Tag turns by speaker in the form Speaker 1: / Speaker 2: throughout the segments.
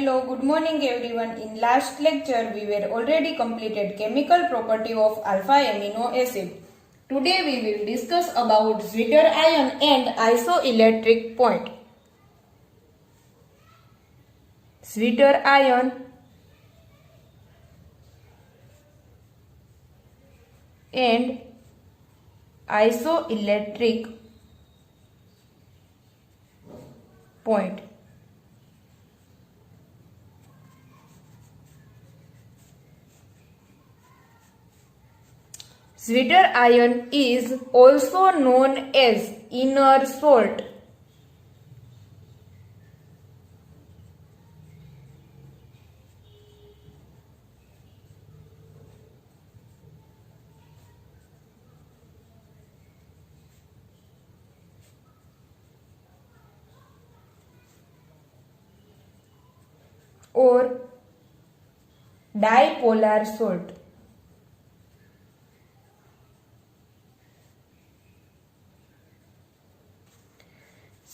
Speaker 1: Hello, good morning everyone. In last lecture, we were already completed chemical property of alpha amino acid. Today we will discuss about Zwitter ion and isoelectric point. Zwitter ion and isoelectric point. Zwitter ion is also known as inner salt. Or dipolar salt.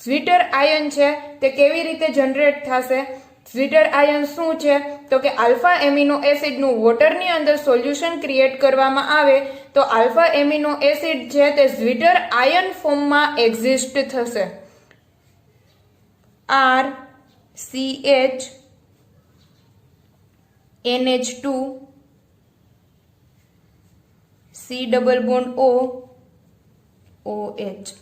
Speaker 1: Zwitter ion છે તે કેવી રીતે generate થશે? Zwitter ion શું છે? તો કે alpha amino એસિડનું વોટરની અંદર સોલ્યુશન ક્રિએટ કરવામાં આવે તો આલ્ફા એમિનો એસિડ છે તે Zwitter આયન ફોર્મમાં એક્ઝિસ્ટ થશે. RCH NH2 C double bond O OH.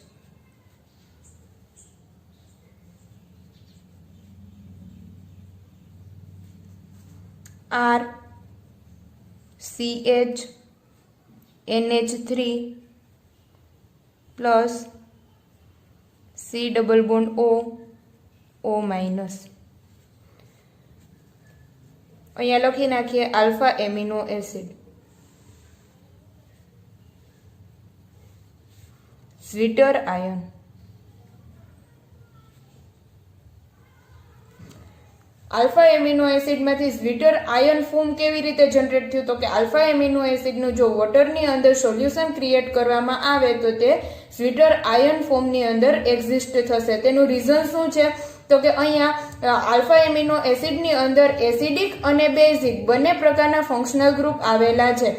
Speaker 1: R CH NH3 plus C double bond O O minus. અહીંયા લખી નાખીએ alpha amino acid. Zwitter ion. Alpha amino એસિડમાંથી Zwitter આયન ફોર્મ કેવી રીતે જનરેટ થયું? તો કે આલ્ફા એમિનો એસિડનું જો વોટરની અંદર સોલ્યુશન ક્રિએટ કરવામાં આવે તો તે Zwitter આયન ફોર્મની અંદર એક્ઝિસ્ટ થશે. તેનું રીઝન શું છે? તો કે અહીંયા આલ્ફા એમિનો એસિડની અંદર એસિડિક અને બેઝિક બંને પ્રકારના ફંક્શનલ ગ્રુપ આવેલા છે.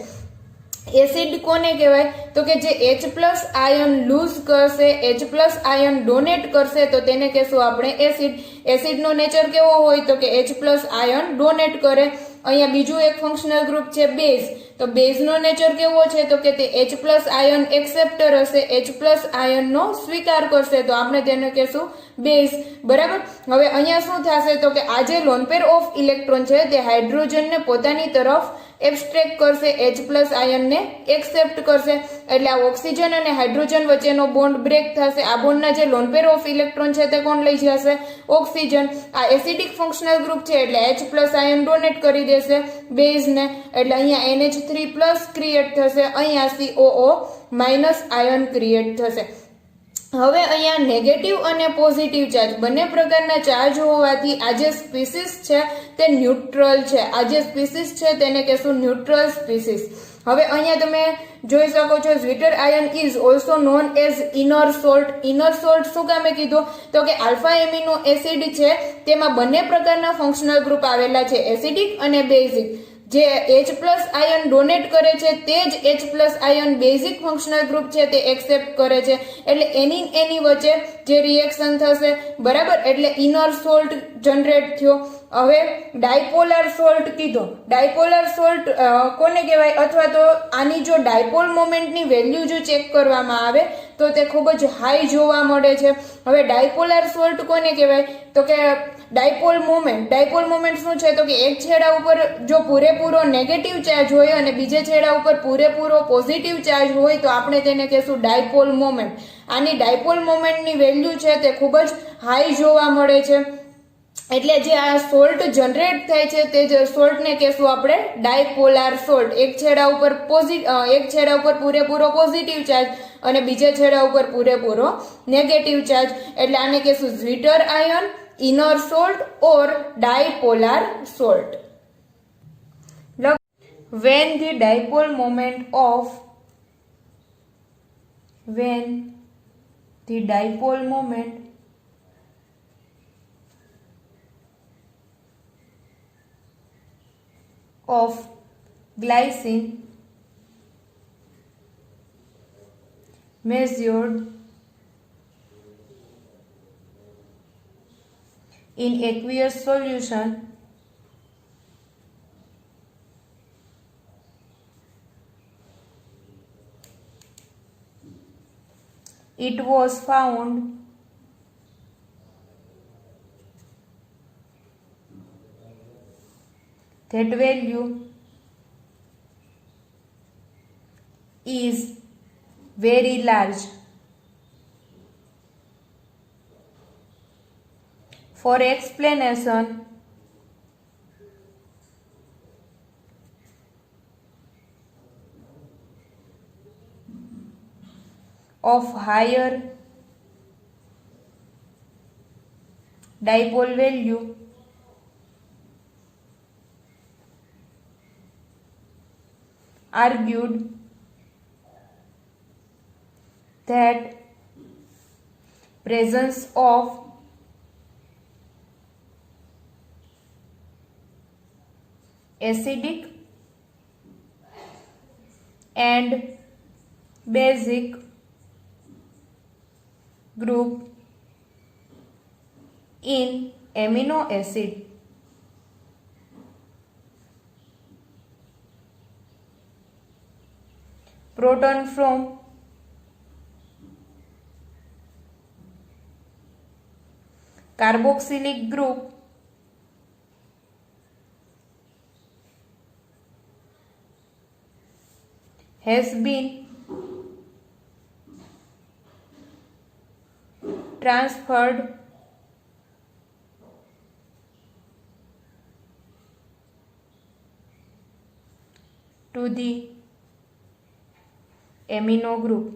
Speaker 1: એસિડ કોને કહેવાય? તો કે જે H+ આયન લૂઝ કરશે, H+ આયન ડોનેટ કરશે તો તેને કહેશું આપણે એસિડ. એસિડનો નેચર કેવો હોય? તો કે H+ આયન ડોનેટ કરે. અહીંયા બીજું એક ફંક્શનલ ગ્રુપ છે બેઝ. તો બેઝનો નેચર કેવો છે? તો કે તે H+ આયન એક્સેપ્ટર હશે, H+ આયનનો સ્વીકાર કરશે તો આપણે તેને કહેશું બેઝ. બરાબર. હવે અહીંયા શું થશે? તો કે આ જે લોન પેર ઓફ ઇલેક્ટ્રોન છે તે હાઇડ્રોજનને પોતાની તરફ એબ્સ્ટ્રેક્ટ કરશે, H+ આયનને એક્સેપ્ટ કરશે એટલે આ ઓક્સિજન અને હાઇડ્રોજન વચ્ચેનો બોન્ડ બ્રેક થશે. આ બોન્ડના જે લોન પેર ઓફ ઇલેક્ટ્રોન છે તે કોણ લઈ જશે? ઓક્સિજન. આ એસિડિક ફંક્શનલ ગ્રુપ છે એટલે H+ આયન ડોનેટ કરી દેશે બેઝને એટલે અહીંયા NH3+ ક્રિએટ થશે, અહીંયા COO- આયન ક્રિએટ થશે. હવે અહીંયા નેગેટિવ અને પોઝિટિવ ચાર્જ બંને પ્રકારના ચાર્જ હોવાથી આ જે સ્પીસીસ છે તે ન્યુટ્રલ છે. આ જે સ્પીસીસ છે તેને કહેશું ન્યુટ્રલ સ્પીસીસ. હવે અહીંયા તમે જોઈ શકો છો Zwitter ion is also known as inner salt. Inner salt શું કામે કીધું? તો કે આલ્ફા એમિનો એસિડ છે તેમાં બંને પ્રકારના ફંક્શનલ ગ્રુપ આવેલા છે, એસિડિક અને બેઝિક. જે H+ આયન ડોનેટ કરે છે તે જ H+ ion basic functional group છે તે એક્સેપ્ટ કરે છે એટલે એની વચ્ચે જે રિએક્શન થશે. બરાબર. એટલે ઇનર સોલ્ટ જનરેટ થયો. હવે ડાયપોલર સોલ્ટ કીધો. ડાયપોલર સોલ્ટ કોને કહેવાય? અથવા તો આની જો ડાયપોલ મોમેન્ટની વેલ્યુ જો ચેક કરવામાં આવે તો તે ખૂબ જ હાઈ જોવા મળે છે. હવે ડાયપોલર સોલ્ટ કોને કહેવાય? તો કે ડાયપોલ મોમેન્ટ. ડાયપોલ મોમેન્ટ શું છે? તો કે એક છેડા ઉપર જો પૂરેપૂરો નેગેટિવ ચાર્જ હોય અને બીજે છેડા ઉપર પૂરેપૂરો પોઝિટિવ ચાર્જ હોય તો આપણે તેને કહેશું ડાયપોલ મોમેન્ટ. આની ડાયપોલ મોમેન્ટની વેલ્યુ છે તે ખૂબ જ હાઈ જોવા મળે છે એટલે જે આ સોલ્ટ જનરેટ થાય છે તે જ સોલ્ટને કહેશું આપણે ડાયપોલાર સોલ્ટ. એક છેડા ઉપર પૂરેપૂરો પોઝિટિવ ચાર્જ અને બીજા છેડા ઉપર પૂરેપૂરો નેગેટિવ ચાર્જ એટલે આને કહેશું Zwitter ion, inner salt or dipolar salt. When the dipole moment of glycine measured in aqueous solution it was found that value is very large. For explanation of higher dipole value, argued that presence of acidic and basic group in amino acid proton from carboxylic group has been transferred to the amino group.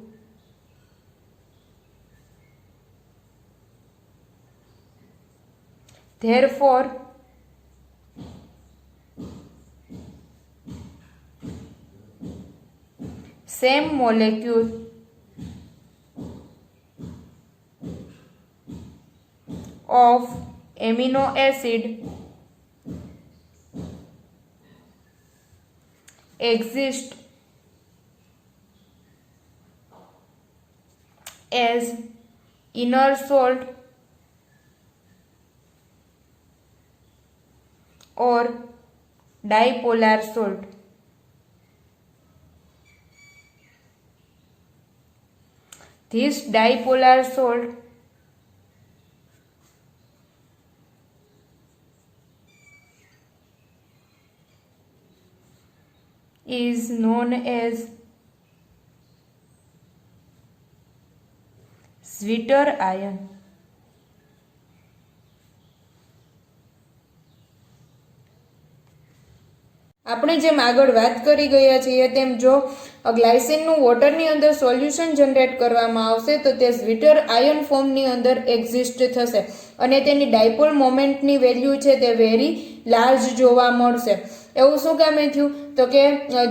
Speaker 1: Therefore, same molecule of amino acid exist as inner salt or dipolar salt. This dipolar salt is known as Zwitter ion. આપણે જેમ આગળ વાત કરી ગયા છીએ તેમ જો ગ્લાયસિનનું વોટરની અંદર સોલ્યુશન જનરેટ કરવામાં આવશે તો તે ઝ્વિટર આયન ફોર્મની અંદર એક્ઝિસ્ટ થશે અને તેની ડાયપોલ મોમેન્ટની વેલ્યુ છે તે વેરી લાર્જ જોવા મળશે. એવું શું કામે થયું તો કે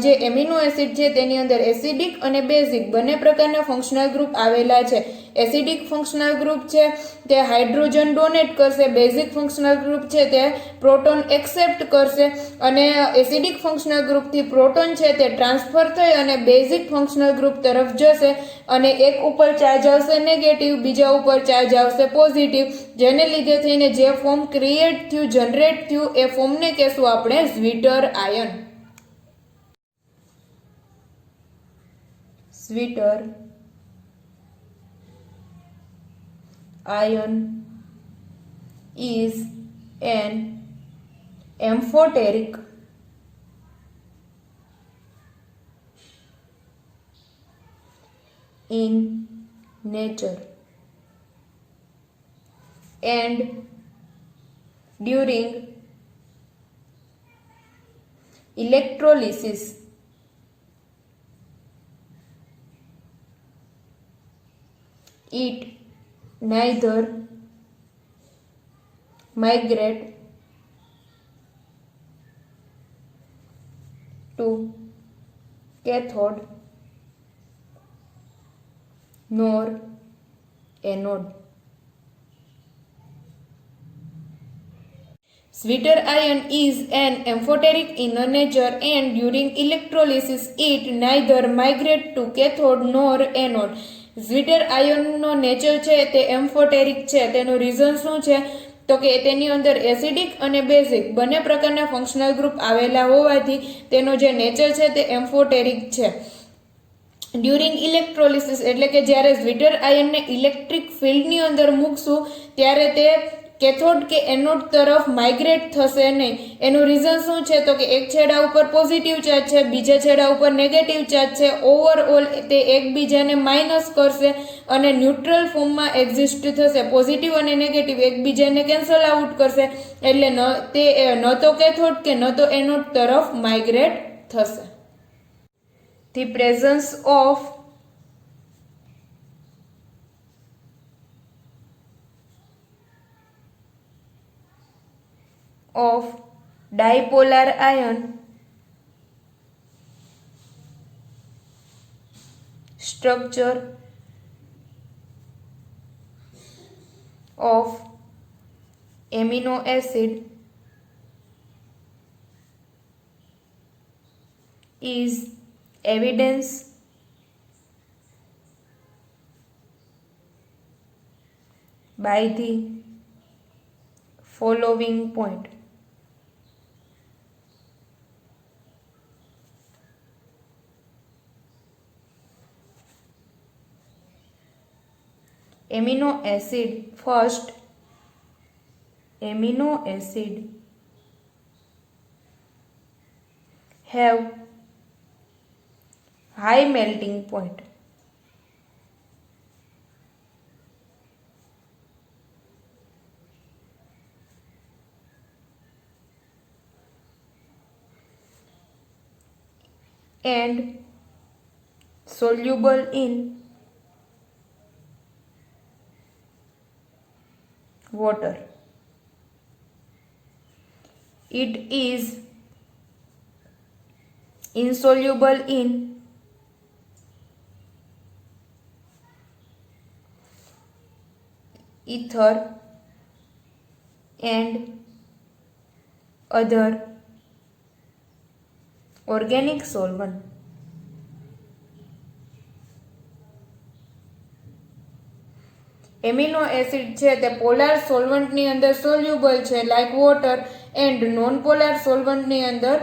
Speaker 1: જે એમિનો એસિડ છે તેની અંદર એસિડિક અને બેઝિક બંને પ્રકારના ફંક્શનલ ગ્રુપ આવેલા છે. એસિડિક ફંક્શનલ ગ્રુપ છે તે હાઇડ્રોજન ડોનેટ કરશે, બેઝિક ફંક્શનલ ગ્રુપ છે તે પ્રોટોન એક્સેપ્ટ કરશે અને એસિડિક ફંક્શનલ ગ્રુપથી પ્રોટોન છે તે ટ્રાન્સફર થઈ અને બેઝિક ફંક્શનલ ગ્રુપ તરફ જશે અને એક ઉપર ચાર્જ આવશે નેગેટિવ, બીજા ઉપર ચાર્જ આવશે પોઝિટિવ, જેને લીધે થઈને જે ફોર્મ ક્રિએટ થયું, જનરેટ થયું એ ફોર્મને કહેશું આપણે zwitter ion. Zwitter ion is an amphoteric in nature and during electrolysis it neither migrate to cathode nor anode. Sweeter iron is an amphoteric in nature and during electrolysis it neither migrate to cathode nor anode. Zwitter આયનનો nature છે તે એમ્ફોટેરિક છે. તેનું reason શું છે તો કે તેની અંદર એસિડિક અને બેઝિક બંને પ્રકારના ફંક્શનલ ગ્રુપ આવેલા હોવાથી તેનો જે નેચર છે તે એમ્ફોટેરિક છે. ડ્યુરિંગ ઇલેક્ટ્રોલિસિસ એટલે કે જ્યારે સ્વીટર આયનને ઇલેક્ટ્રિક ફિલ્ડની અંદર મૂકશું ત્યારે તે કેથોડ કે એનોડ તરફ માઇગ્રેટ થશે નહીં. એનું રીઝન શું છે તો કે એક છેડા ઉપર પોઝિટિવ ચાર્જ છે, બીજા છેડા ઉપર નેગેટિવ ચાર્જ છે. ઓવરઓલ તે એકબીજાને માઇનસ કરશે અને ન્યુટ્રલ ફોર્મમાં એક્ઝિસ્ટ થશે. પોઝિટિવ અને નેગેટિવ એકબીજાને કેન્સલ આઉટ કરશે એટલે ન તો કેથોડ કે ન તો એનોડ તરફ માઇગ્રેટ થશે. The presence of dipolar ion structure of amino acid is evidence by the following point. Amino acid, first amino acid have high melting point. And soluble in water. It is insoluble in ether and other organic solvent. Amino acid છે તે polar સોલ્વન્ટની અંદર soluble છે like water and non polar સોલ્વન્ટની અંદર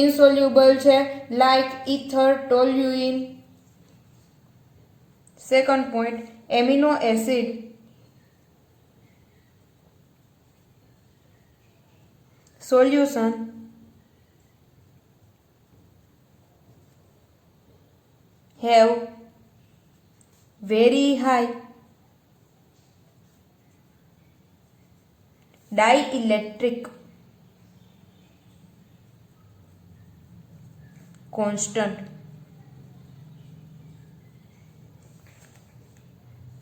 Speaker 1: insoluble છે like ether, toluene. Second point, amino acid solution have very high dielectric constant.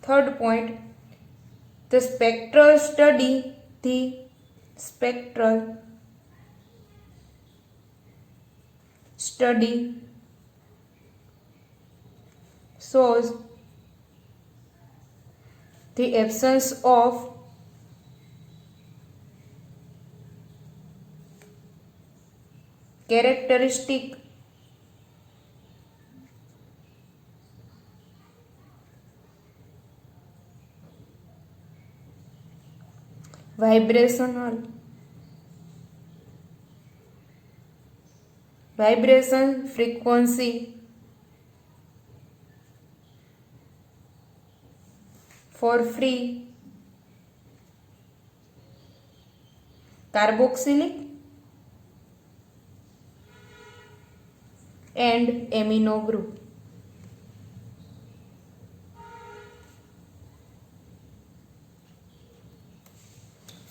Speaker 1: Third point, the spectral study shows the absence of characteristic vibration frequency for free carboxylic and amino group.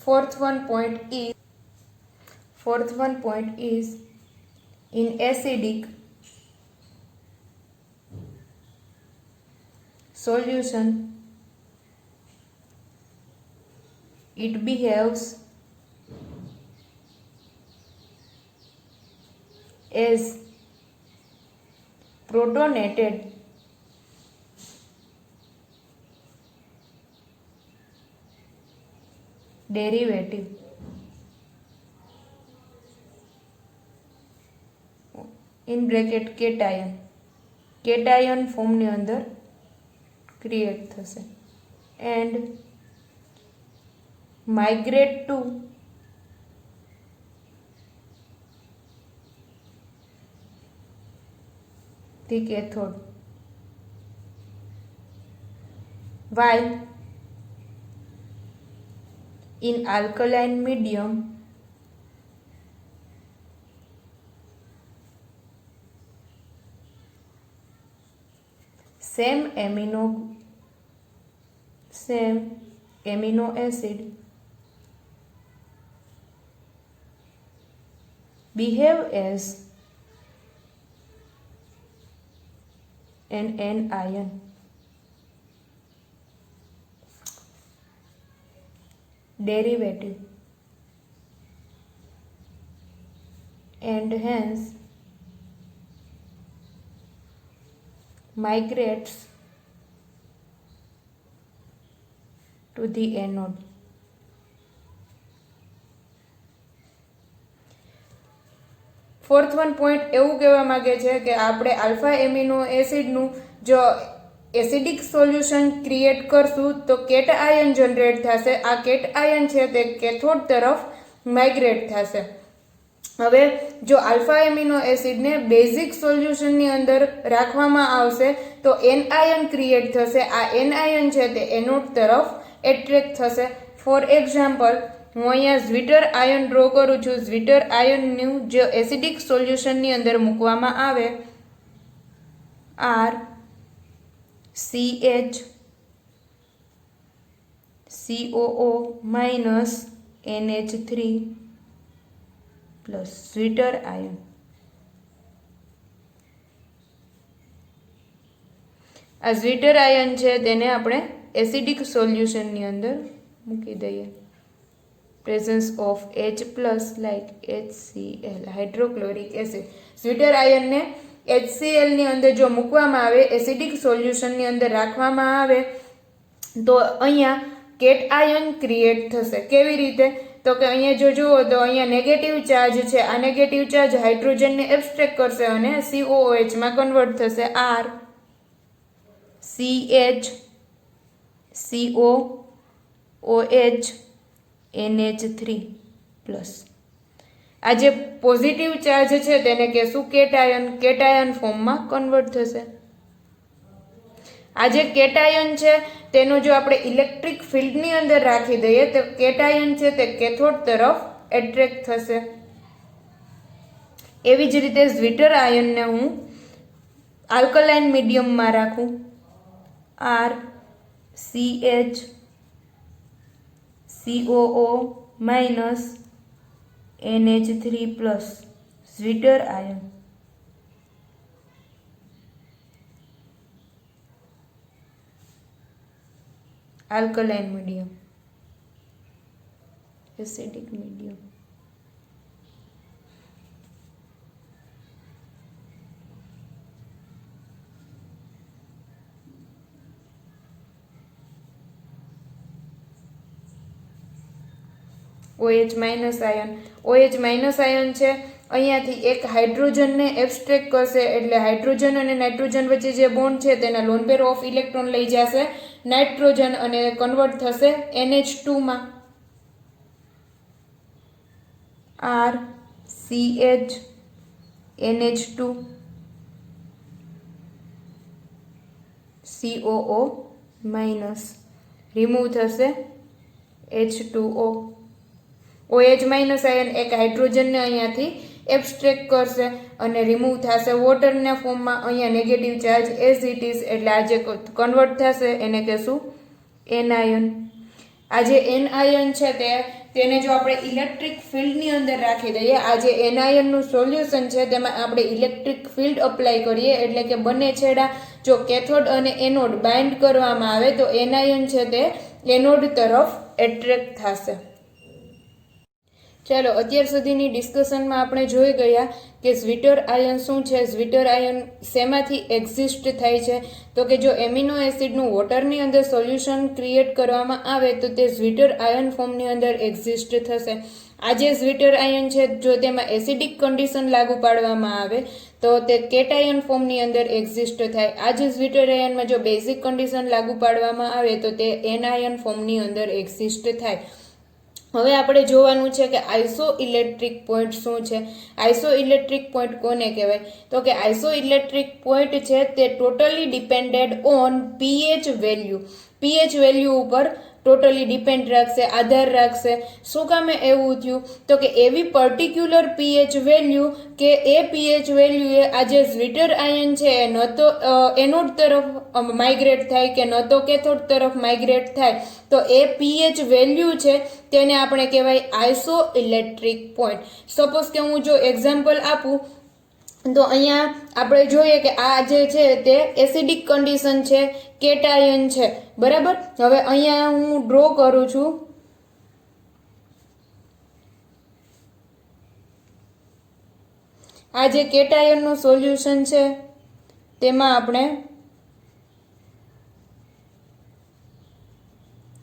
Speaker 1: Fourth one point is in acidic solution it behaves as protonated derivative. In bracket cation ફોર્મની અંદર create થશે and migrate to the cathode while in alkaline medium same amino acid behave as an anion derivative and hence migrates to the anode. Fourth one point એવું કહેવા માંગે છે કે આપણે alpha amino એસિડનું જો એસિડિક સોલ્યુશન ક્રિએટ કરશું તો cat ion generate થશે. આ કેટ આયન છે તે કેથોડ તરફ માઇગ્રેટ થશે. હવે જો આલ્ફા એમિનો એસિડને બેઝિક સોલ્યુશનની અંદર રાખવામાં આવશે તો એન આયન ક્રિએટ થશે. આ એન આયન છે તે એનોડ તરફ એટ્રેક્ટ થશે. ફોર એક્ઝામ્પલ હું અહીંયા ઝ્વિટર આયન ડ્રો કરું છું. ઝ્વિટર આયનનું જે એસિડિક સોલ્યુશનની અંદર મૂકવામાં આવે R CH COO minus NH3 plus zwitter ion. આ ઝ્વિટર આયન છે તેને આપણે એસિડિક સોલ્યુશનની અંદર મૂકી દઈએ. Presence of H plus like HCl hydrochloric acid. Zwitter આયનને HCl ની અંદર જો મૂકવામાં આવે એસિડિક સોલ્યુશનની અંદર રાખવામાં આવે તો અહીંયા કેટ આયન ક્રિએટ થશે. કેવી રીતે? તો કે અહીંયા જો જુઓ તો અહીંયા નેગેટિવ ચાર્જ છે. આ નેગેટિવ ચાર્જ હાઇડ્રોજનને એબ્સ્ટ્રેક્ટ કરશે અને COOH માં કન્વર્ટ થશે. R CH COOH NH3 plus. આ જે પોઝિટિવ ચાર્જ છે તેને કહેશું કેટાયન ફોર્મમાં કન્વર્ટ થશે. આ જે કેટાયન છે તેનો જો આપણે ઇલેક્ટ્રિક ફિલ્ડની અંદર રાખી દઈએ તો કેટાયન છે તે કેથોડ તરફ એટ્રેક્ટ થશે. એવી જ રીતે ઝ્વિટર આયનને હું આલ્કલાઇન મીડિયમમાં રાખું R CH COO minus NH3 plus zwitter ion. Alkaline medium acidic medium. OH minus ion. OH minus ion છે અહીંયાથી એક હાઇડ્રોજનને એબ્સ્ટ્રેક્ટ કરશે એટલે હાઇડ્રોજન અને નાઇટ્રોજન વચ્ચે જે બોન્ડ છે તેના લોન પેર ઓફ ઇલેક્ટ્રોન લઈ જશે નાઇટ્રોજન અને કન્વર્ટ થશે NH2 માં. R CH NH2 COO minus remove થશે H2O. OH માઇનસ આયન એક હાઇડ્રોજનને અહીંયાથી એબ્સ્ટ્રેક્ટ કરશે અને રિમૂવ થશે વોટરના ફોર્મમાં. અહીંયા negative charge as it is એટલે આ જે કન્વર્ટ થશે એને કહેશું એન આયન. આ જે એન આયન છે તેને જો આપણે ઇલેક્ટ્રિક ફિલ્ડની અંદર રાખી દઈએ, આ જે એન આયનનું સોલ્યુશન છે તેમાં આપણે ઇલેક્ટ્રિક ફિલ્ડ અપ્લાય કરીએ એટલે કે બંને છેડા જો કેથોડ અને એનોડ બાઇન્ડ કરવામાં આવે તો એન આયન છે તે એનોડ તરફ એટ્રેક્ટ થશે. ચાલો અત્યાર સુધીની ડિસ્કશનમાં આપણે જોઈ ગયા કે ઝ્વિટર આયન શું છે. ઝ્વિટર આયન શેમાંથી એક્ઝિસ્ટ થાય છે તો કે જો એમિનો એસિડનું વોટરની અંદર સોલ્યુશન ક્રિએટ કરવામાં આવે તો તે ઝ્વિટર આયન ફોર્મની અંદર એક્ઝિસ્ટ થશે. આ જે સ્વીટર આયન છે જો તેમાં એસિડિક કન્ડિશન લાગુ પાડવામાં આવે તો તે કેટાયન ફોર્મની અંદર એક્ઝિસ્ટ થાય. આ જે સ્વીટર આયનમાં જો બેઝિક કન્ડિશન લાગુ પાડવામાં આવે તો તે એનાયન ફોર્મની અંદર એક્ઝિસ્ટ થાય. હવે આપણે જોવાનું છે કે આઇસો ઇલેક્ટ્રિક પોઈન્ટ શું છે. આઇસો ઇલેક્ટ્રિક પોઈન્ટ કોને કહેવાય? તો કે આઇસો ઇલેક્ટ્રિક પોઈન્ટ છે તે totally depended on pH value. PH value ઉપર ટોટલી ડિપેન્ડ રાખશે, આધાર રાખશે. શું કામે એવું થયું? તો કે એવી પર્ટિક્યુલર પીએચ વેલ્યુ કે એ પીએચ વેલ્યુએ આ જે સ્વીટર આયન છે એ ન તો એનોડ તરફ માઇગ્રેટ થાય કે ન તો કેથોડ તરફ માઇગ્રેટ થાય. તો એ પીએચ વેલ્યુ છે તેને આપણે કહેવાય આઇસો ઇલેક્ટ્રિક પોઈન્ટ. સપોઝ કે હું જો એક્ઝામ્પલ આપું તો અહીંયા આપણે જોઈએ કે આ જે છે તે એસિડિક કન્ડિશન છે, કેટાયન છે, બરાબર. હવે અહીંયા હું ડ્રો કરું છું. આ જે કેટાયનનું સોલ્યુશન છે તેમાં આપણે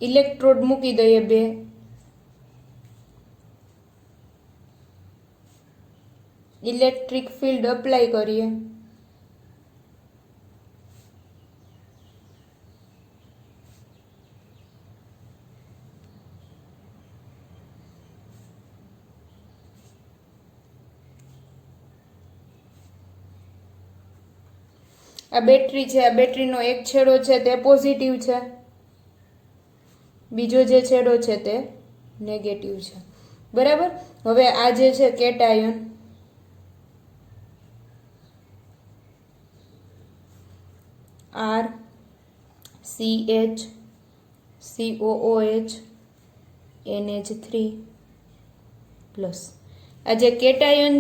Speaker 1: ઇલેક્ટ્રોડ મૂકી દઈએ 2. ઇલેક્ટ્રિક ફિલ્ડ અપ્લાય કરીએ. આ બેટરી છે, આ બેટરીનો એક છેડો છે તે પોઝિટિવ છે, બીજો જે છેડો છે તે નેગેટિવ છે, બરાબર. હવે આ જે છે cation, RCH COOH NH3 plus. આ જે કેટાયન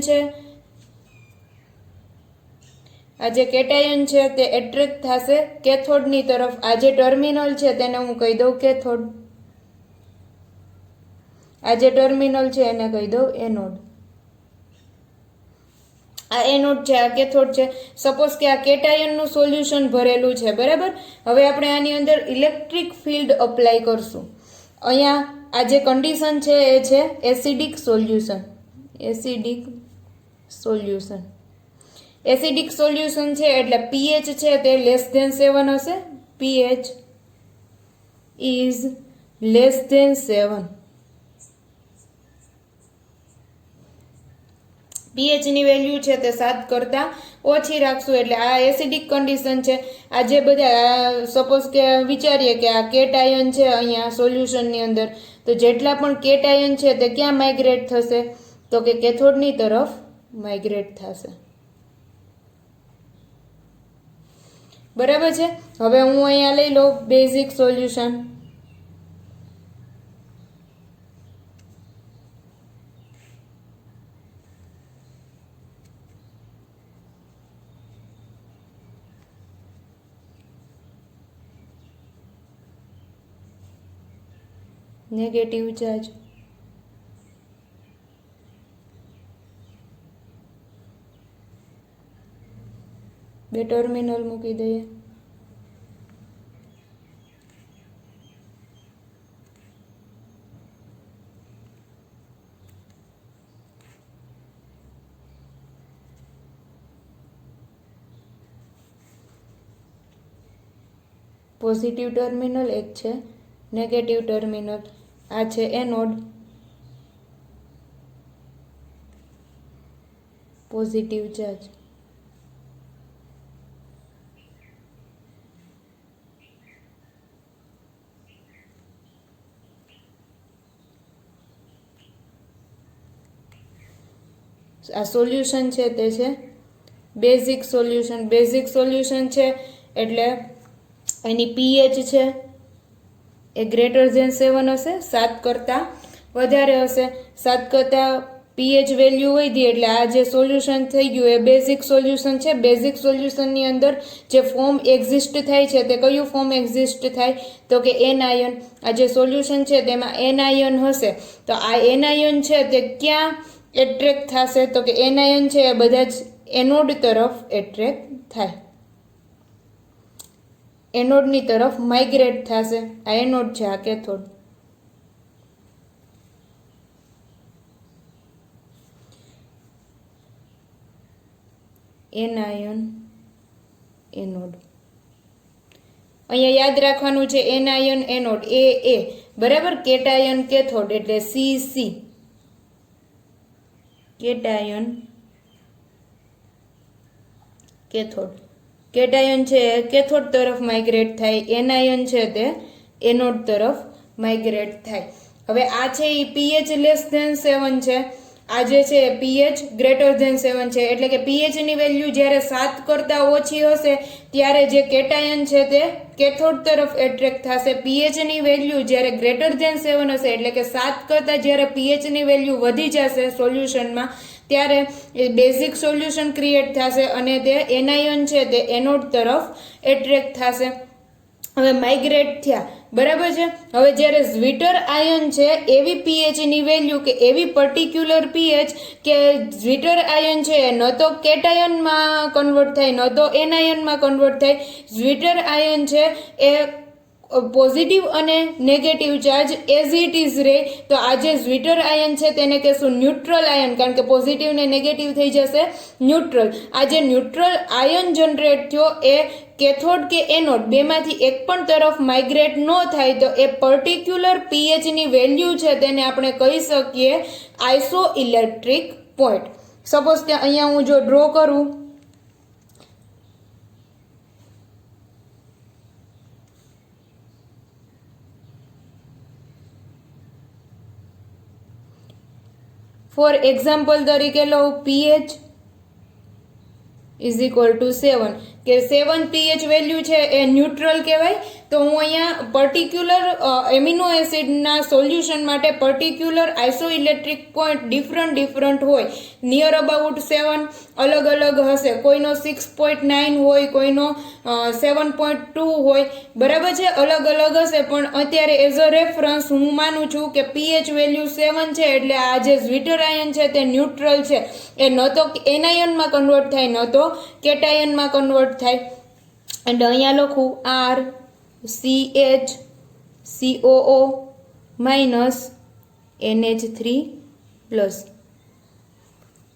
Speaker 1: છે તે એટ્રેક્ટ થશે કેથોડની તરફ. આ જે ટર્મિનલ છે તેને હું કહી દઉં કેથોડ, આ જે ટર્મિનલ છે એને કહી દઉં એનોડ. આ એનોડ છે, આ કેથોડ છે. સપોઝ કે આ કેટાયનનું સોલ્યુશન ભરેલું છે, બરાબર. હવે આપણે આની અંદર ઇલેક્ટ્રિક ફિલ્ડ અપ્લાય કરશું. અહીંયા આ જે કન્ડિશન છે એ છે એસિડિક સોલ્યુશન. એસિડિક સોલ્યુશન છે એટલે પીએચ છે તે લેસ ધેન 7 હશે. PH is less than 7. PH ની વેલ્યુ છે તે 7 કરતા ઓછી રાખશું. એટલે આ એસિડિક કન્ડિશન છે. આ જે બધા સપોઝ કે વિચારીએ કે આ કેટાયન છે અહીંયા સોલ્યુશનની અંદર, તો જેટલા પણ કેટાયન છે તે ક્યાં માઇગ્રેટ થશે? તો કે કેથોડની તરફ માઇગ્રેટ થશે, બરાબર છે. હવે હું અહીંયા લઈ લઉં બેઝિક સોલ્યુશન. નેગેટિવ ચાર્જ, બે ટર્મિનલ મૂકી દઈએ. પોઝિટિવ ટર્મિનલ એક છે, નેગેટિવ ટર્મિનલ. આ છે એનોડ, પોઝિટિવ ચાર્જ. આ સોલ્યુશન છે તે છે બેઝિક સોલ્યુશન. બેઝિક સોલ્યુશન છે એટલે એની પીએચ છે એ ગ્રેટર ધેન 7 હશે, 7 કરતાં વધારે હશે. 7 કરતાં પીએચ વેલ્યુ વધી એટલે આ જે સોલ્યુશન થઈ ગયું એ બેઝિક સોલ્યુશન છે. બેઝિક સોલ્યુશનની અંદર જે ફોર્મ એક્ઝિસ્ટ થાય છે તે કયું ફોર્મ એક્ઝિસ્ટ થાય? તો કે એનાયન. આ જે સોલ્યુશન છે તેમાં એનાયન હશે. તો આ એનાયન છે તે ક્યાં એટ્રેક્ટ થશે? તો કે એનાયન છે એ બધા જ એનોડ તરફ એટ્રેક્ટ થાય, એનોડની તરફ માઇગ્રેટ થશે. આ એનોડ છે, આ કેથોડ. Anion anode. અહીંયા યાદ રાખવાનું છે એનાયન એનોડ એ બરાબર, કેટાયન કેથોડ એટલે સી કેટાયન કેથોડ. કેટાયન છે કેથોડ તરફ માઇગ્રેટ થાય, એનાયન છે તે એનોડ તરફ માઇગ્રેટ થાય. હવે આ છે એ pH <7 છે, આ જે છે pH <7 છે, એટલે કે pH ની વેલ્યુ જ્યારે 7 કરતા ઓછી હશે ત્યારે જે કેટાયન છે તે કેથોડ તરફ એટ્રેક્ટ થશે. pH ની વેલ્યુ જ્યારે <7 હશે એટલે કે 7 કરતા જ્યારે pH ની વેલ્યુ વધી જશે સોલ્યુશનમાં ત્યારે બેઝિક સોલ્યુશન ક્રિએટ થશે અને તે એનાયન છે તે એનોડ તરફ એટ્રેક્ટ થશે. હવે માઇગ્રેટ થયા બરાબર છે. હવે જ્યારે ઝ્વિટર આયન છે એવી pH ની વેલ્યુ કે એવી પર્ટિક્યુલર pH કે ઝ્વિટર આયન છે ન તો કેટાયનમાં કન્વર્ટ થાય ન તો એનાયનમાં કન્વર્ટ થાય. ઝ્વિટર આયન છે એ પોઝિટિવ અને negative charge as it is રહે. તો આ જે ઝ્વિટર આયન છે તેને કહેશું ન્યુટ્રલ આયન, કારણ કે પોઝિટિવ ને નેગેટિવ થઈ જશે ન્યુટ્રલ. આ જે ન્યુટ્રલ આયન જનરેટ થયો એ કેથોડ કે એનોડ બેમાંથી એક પણ તરફ માઇગ્રેટ ન થાય તો એ પર્ટિક્યુલર pH ની વેલ્યુ છે તેને આપણે કહી શકીએ આઇસો ઇલેક્ટ્રિક પોઈન્ટ. સપોઝ કે અહીંયા હું જો ડ્રો કરું ફોર એક્ઝામ્પલ તરીકે લઉં pH ઇઝ ઇક્વલ ટુ 7 કે 7 pH વેલ્યુ છે એ ન્યુટ્રલ કહેવાય. તો હું અહીંયા પર્ટિક્યુલર એમિનો એસિડના સોલ્યુશન માટે particular iso electric point different હોય, નિયર અબાઉટ 7 અલગ અલગ હશે, કોઈનો 6.9 હોય, કોઈનો 7.2 હોય, બરાબર છે, અલગ અલગ હશે. પણ અત્યારે એઝ અ રેફરન્સ હું માનું છું કે pH વેલ્યુ 7 છે એટલે આ જે ઝ્વિટર આયન છે તે ન્યુટ્રલ છે, એ ન તો એનાયનમાં કન્વર્ટ થાય ન તો કેટાયનમાં કન્વર્ટ થાય. અને અહીંયા લખું R CH COO minus NH3 plus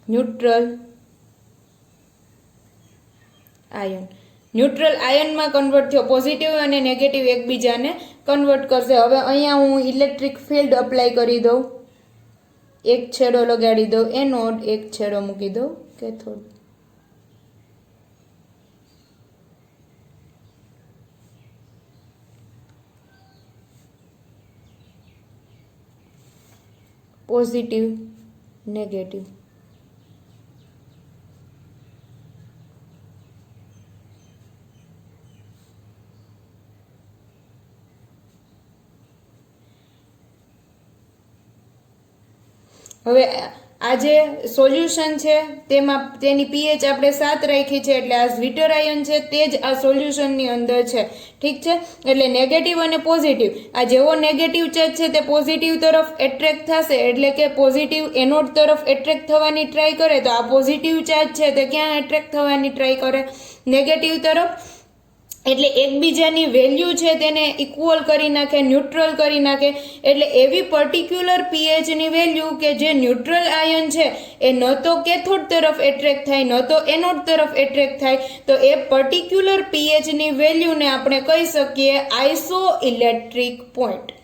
Speaker 1: neutral ion. Neutral આયનમાં કન્વર્ટ થયો, પોઝિટિવ અને નેગેટિવ એકબીજાને કન્વર્ટ કરશે. હવે અહીંયા હું ઇલેક્ટ્રિક ફિલ્ડ અપ્લાય કરી દઉં, એક છેડો લગાડી દઉં એનોડ, એક છેડો મૂકી દઉં કેથોડ. Positive negative. હવે આ જે સોલ્યુશન છે તેમાં તેની pH આપણે 7 રાખી છે એટલે આ ઝ્વિટર આયન છે તે જ આ સોલ્યુશનની અંદર છે. ઠીક છે, એટલે નેગેટિવ અને પોઝિટિવ, આ જેવો નેગેટિવ ચાર્જ છે તે પોઝિટિવ તરફ એટ્રેક્ટ થશે એટલે કે પોઝિટિવ એનોડ તરફ એટ્રેક્ટ થવાની ટ્રાય કરે તો આ પોઝિટિવ ચાર્જ છે તે ક્યાં એટ્રેક્ટ થવાની ટ્રાય કરે? નેગેટિવ તરફ. એટલે એકબીજાની વેલ્યુ છે તેને ઇક્વલ કરી નાખે, ન્યુટ્રલ કરી નાખે. એટલે એવી પર્ટિક્યુલર pH ની વેલ્યુ કે જે ન્યુટ્રલ આયન છે એ ન તો કેથોડ તરફ એટ્રેક્ટ થાય ન તો એનોડ તરફ એટ્રેક્ટ થાય, તો એ પર્ટિક્યુલર pH ની વેલ્યુને આપણે કહી શકીએ આઇસો ઇલેક્ટ્રિક પોઈન્ટ.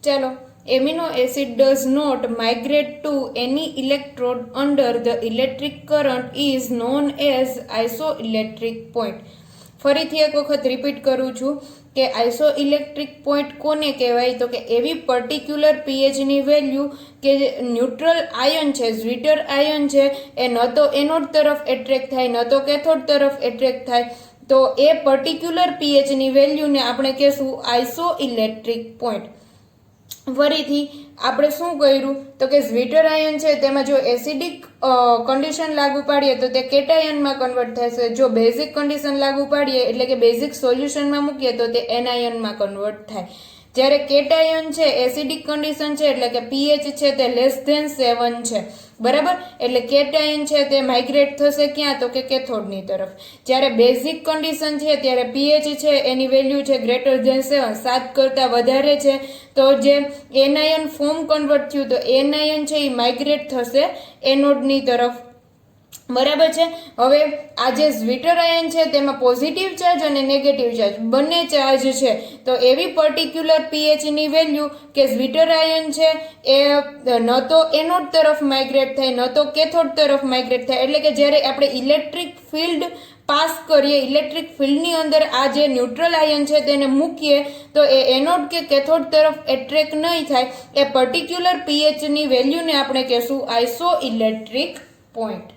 Speaker 1: ચાલો, amino acid does not migrate to any electrode under the electric current is known as isoelectric point. ફરીથી એક વખત રિપીટ કરું છું કે આઇસોઇલેક્ટ્રિક પોઈન્ટ કોને કહેવાય? તો કે એવી પર્ટિક્યુલર pH ની વેલ્યુ કે ન્યુટ્રલ આયન છે, ઝ્વિટર આયન છે, એ ન તો એનોડ તરફ એટ્રેક્ટ થાય ન તો કેથોડ તરફ એટ્રેક્ટ થાય, તો એ પર્ટિક્યુલર pH ની વેલ્યુને આપણે કહેશું આઇસોઇલેક્ટ્રિક પોઈન્ટ. ફરીથી આપણે શું કર્યું તો કે ઝ્વિટર આયન છે તેમાં જો એસિડિક કન્ડિશન લાગુ પાડીએ તો તે કેટાયનમાં કન્વર્ટ થશે, જો બેઝિક કન્ડિશન લાગુ પાડીએ એટલે કે બેઝિક સોલ્યુશનમાં મૂકીએ તો તે એનાયનમાં કન્વર્ટ થાય. જ્યારે કેટાયન છે એસિડિક કન્ડિશન છે એટલે કે pH છે તે <7 છે, બરાબર, એટલે કેટાયન છે તે માઇગ્રેટ થશે ક્યાં? તો કે કેથોડની તરફ. જ્યારે બેઝિક કન્ડિશન છે ત્યારે pH છે એની વેલ્યુ છે <7, 7 કરતા વધારે છે, તો જે એનાયન ફોર્મ કન્વર્ટ થયું તો એનાયન છે એ માઇગ્રેટ થશે એનોડની તરફ. બરાબર છે। હવે આ જે ઝ્વિટર આયન છે તેમાં પોઝિટિવ ચાર્જ અને નેગેટિવ ચાર્જ બંને ચાર્જ છે। તો એવી પર્ટિક્યુલર પીએચ ની વેલ્યુ કે ઝ્વિટર આયન છે એ ન તો એનોડ તરફ માઇગ્રેટ થાય ન તો કેથોડ તરફ માઇગ્રેટ થાય, એટલે કે જ્યારે આપણે ઇલેક્ટ્રિક ફિલ્ડ પાસ કરીએ, ઇલેક્ટ્રિક ફિલ્ડની અંદર આ જે ન્યુટ્રલ આયન છે તેને મૂકીએ તો એ એનોડ કે કેથોડ તરફ એટ્રેક્ટ નહીં થાય। એ પર્ટિક્યુલર પીએચ ની વેલ્યુને આપણે કહેશું આઇસો ઇલેક્ટ્રિક પોઈન્ટ।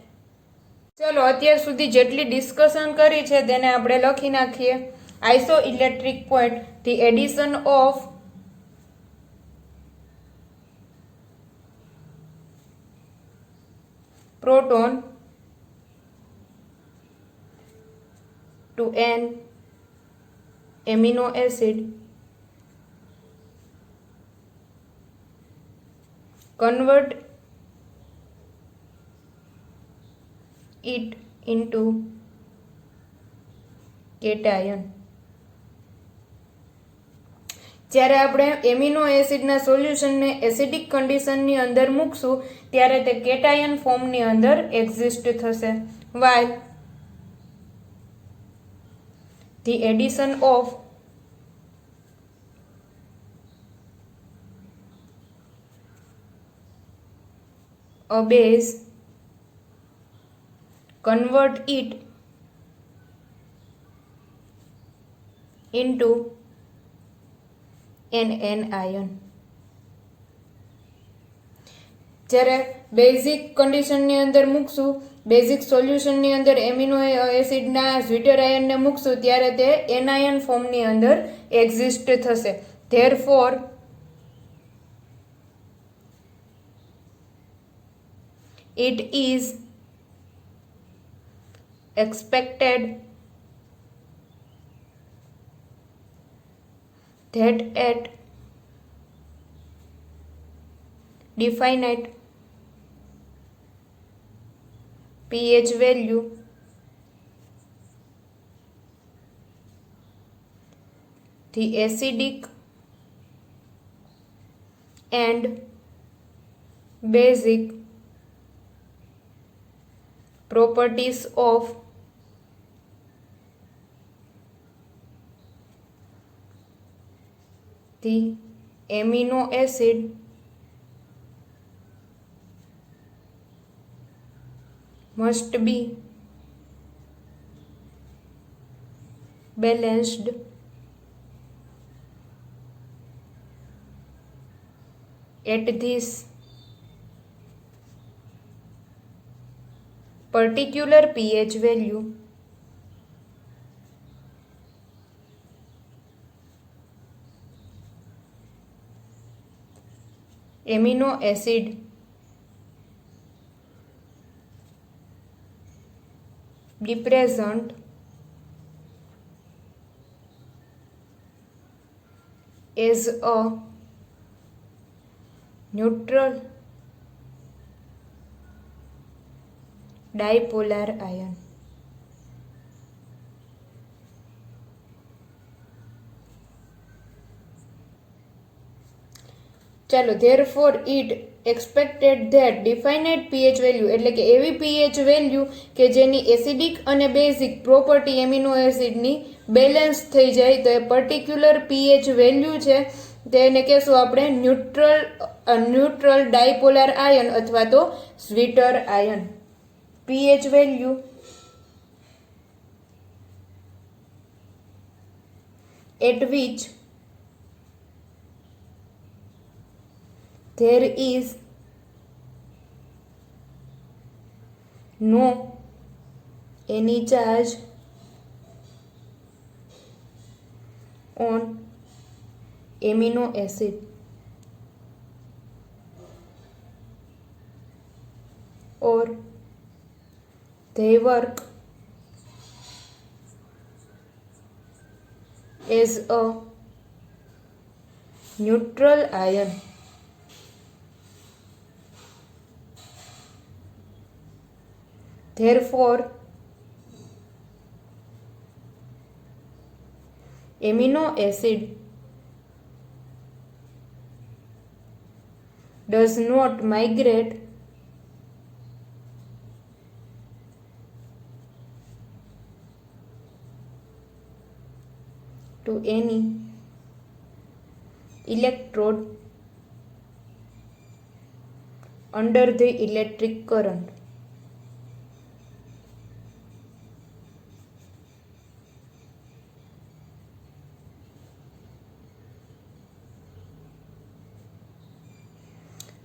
Speaker 1: ચલો અત્યાર સુધી જેટલી ડિસ્કશન કરી છે તેને આપણે લખી નાખીએ। Isoelectric point, the addition of proton to an amino acid convert it into cation। જ્યારે આપણે એમિનો એસિડના સોલ્યુશનને એસિડિક કન્ડિશનની અંદર મૂકશું ત્યારે તે કેટાયન ફોર્મની અંદર એક્ઝિસ્ટ થશે। while the addition of a base convert it into an anion। જ્યારે બેઝિક કન્ડિશનની અંદર મૂકશું, બેઝિક સોલ્યુશનની અંદર એમિનો એસિડના ઝ્વિટર આયનને મૂકશું ત્યારે તે એનાયન ફોર્મની અંદર એક્ઝિસ્ટ થશે। Therefore it is expected that at definite pH value the acidic and basic properties of the amino acid must be balanced at this particular pH value amino acid be present as a neutral dipolar ion। ચાલો therefore it expected that definite pH value એટલે કે એવી pH value કે જેની acidic અને basic property amino એસિડની balance થઈ જાય તો એ પર્ટિક્યુલર pH વેલ્યુ છે તેને કહેશું આપણે ન્યુટ્રલ ડાયપોલાર આયન અથવા તો zwitter ion. pH value at which there is no any charge on amino acid or they work as a neutral ion। Therefore, amino acid does not migrate to any electrode under the electric current.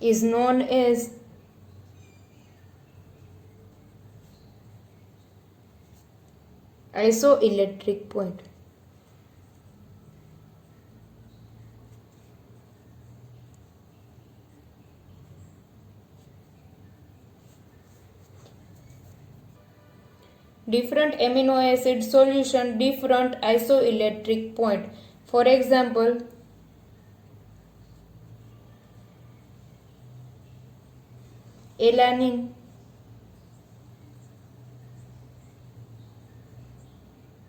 Speaker 1: Is known as isoelectric point. Different amino acid solution, different isoelectric point. For example, alanine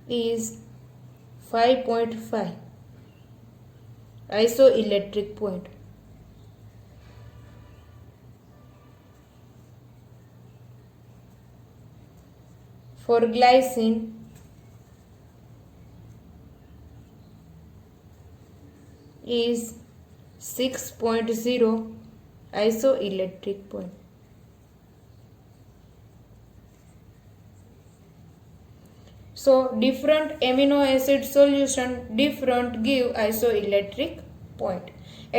Speaker 1: is 5.5 isoelectric point. For glycine is 6.0 isoelectric point. So different amino acid solution different give isoelectric point.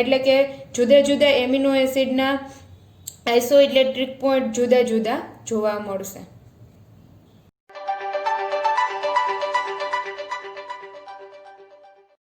Speaker 1: એટલે કે જુદા જુદા amino એસિડના isoelectric point જુદા જુદા જોવા મળશે.